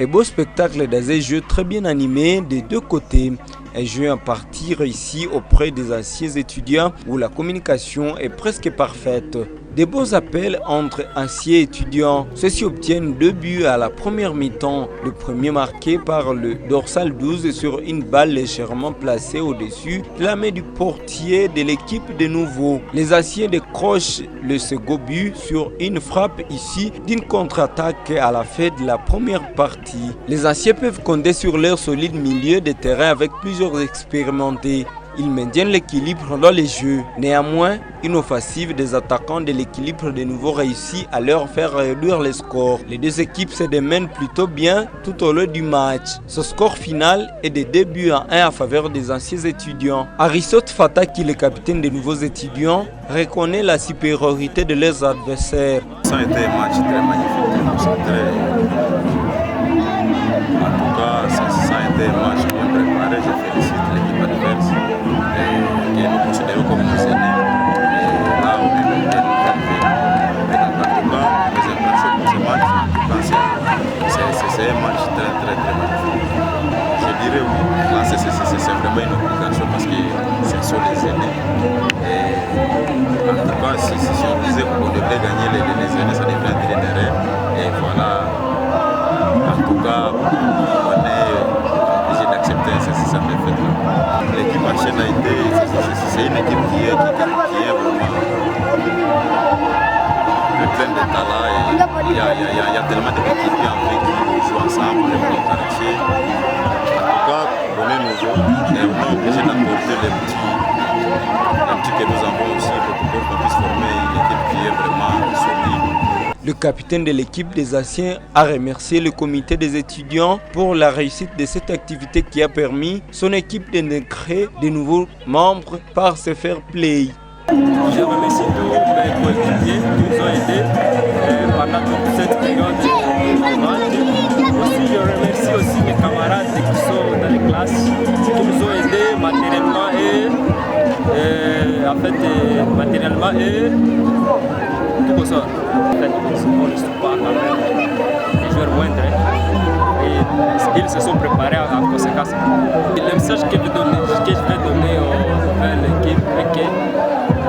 Un beau spectacle des jeux très bien animé des deux côtés. Un jeu en partie réussi auprès des anciens étudiants où la communication est presque parfaite. Des beaux appels entre anciens étudiants. Ceux-ci obtiennent 2 buts à la première mi-temps. Le premier marqué par le dorsal 12 sur une balle légèrement placée au-dessus de la main du portier de l'équipe de nouveau. Les anciens décrochent le second but sur une frappe issue d'une contre-attaque à la fin de la première partie. Les anciens peuvent compter sur leur solide milieu de terrain avec plusieurs expérimentés. Ils maintiennent l'équilibre dans les jeux. Néanmoins, une offensive des attaquants de l'équilibre de nouveau réussit à leur faire réduire les scores. Les deux équipes se démènent plutôt bien tout au long du match. Ce score final est de 2 buts à 1 en faveur des anciens étudiants. Aristote Fata, qui est le capitaine des nouveaux étudiants, reconnaît la supériorité de leurs adversaires. Ça a été un match très magnifique, en tout cas, ça a été un match bien préparé. Je félicite l'équipe adverse et nous considérons comme nos aînés. Et là, on est bien élevé. En tout cas, mes impressions pour ce match, c'est un match très magnifique. Je dirais oui, là c'est vraiment une obligation parce que ce sont les aînés. Et en tout cas, si on disait qu'on devrait gagner les aînés, ça devrait être des rêves. Et voilà. En tout cas, on est obligé d'accepter cette défaite-là. L'équipe HN a été, c'est une équipe qui est vraiment pleine de talent. Il y a tellement d'équipes qui jouent ensemble, les quartiers. En tout cas, on est nouveau et on est obligé d'apporter les petits que nous avons aussi pour qu'on puisse former une équipe qui est vraiment solide. Le capitaine de l'équipe des anciens a remercié le comité des étudiants pour la réussite de cette activité qui a permis son équipe d'intégrer de nouveaux membres par ce fair play. Je remercie tous mes coéquipiers qui nous ont aidés pendant toute cette période de match. Aussi, je remercie aussi mes camarades qui sont dans les classes, qui nous ont aidés matériellement et tout comme ça. On ne suit pas quand même les joueurs moindres et ils se sont préparés en conséquence. Le message que je vais donner à l'équipe est que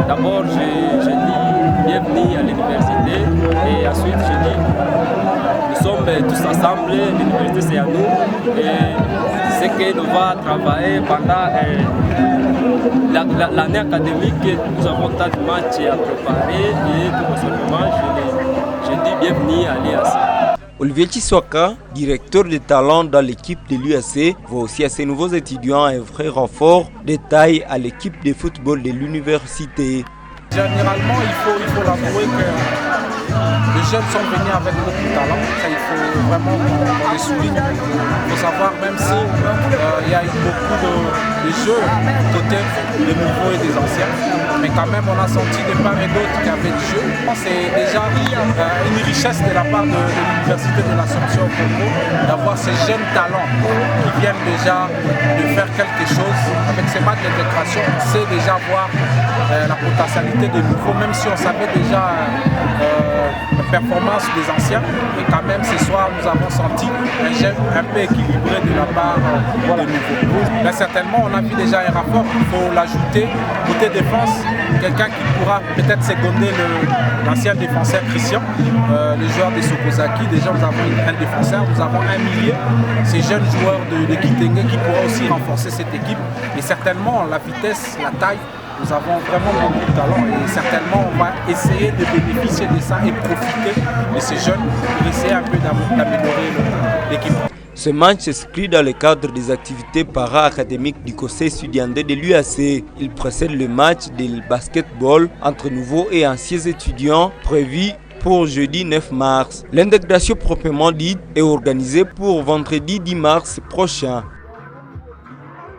d'abord je dis bienvenue à l'université et ensuite je dis nous sommes tous ensemble, l'université c'est à nous et c'est que nous allons travailler pendant l'année académique. Nous avons tant de matchs à préparer et tout simplement je dis bienvenue à l'UAC. Olivier Chiswaka, directeur de talent dans l'équipe de l'UAC, voit aussi à ses nouveaux étudiants un vrai renfort de taille à l'équipe de football de l'université. Généralement, il faut l'avouer que les jeunes sont venus avec beaucoup de talent. Ça, il faut vraiment qu'on les souligne. Il faut savoir, même si il y a eu beaucoup de jeux côté des nouveaux et des anciens, mais quand même on a senti de part et d'autre qu'il y avait du jeu. C'est déjà une richesse de la part de l'Université de l'Assomption au Congo d'avoir ces jeunes talents qui viennent déjà de faire quelque chose. Avec ces matchs d'intégration, on sait déjà voir la potentialité des nouveaux, même si on savait déjà la performance des anciens, mais quand même ce soir nous avons senti un jeu un peu équilibré de la part des nouveaux. Mais certainement on a vu déjà un rapport, il faut l'ajouter. Côté défense, quelqu'un qui pourra peut-être seconder l'ancien défenseur Christian, le joueur de Sokozaki. Déjà nous avons un défenseur, nous avons un milieu, ces jeunes joueurs de Kitenge qui pourront aussi renforcer cette équipe. Et certainement la vitesse, la taille, nous avons vraiment beaucoup de talent et certainement on va essayer de bénéficier de ça et profiter de ces jeunes pour essayer un peu d'améliorer l'équipe. Ce match s'inscrit dans le cadre des activités para-académiques du conseil étudiantin de l'UAC. Il précède le match de basketball entre nouveaux et anciens étudiants prévu pour jeudi 9 mars. L'intégration proprement dite est organisée pour vendredi 10 mars prochain.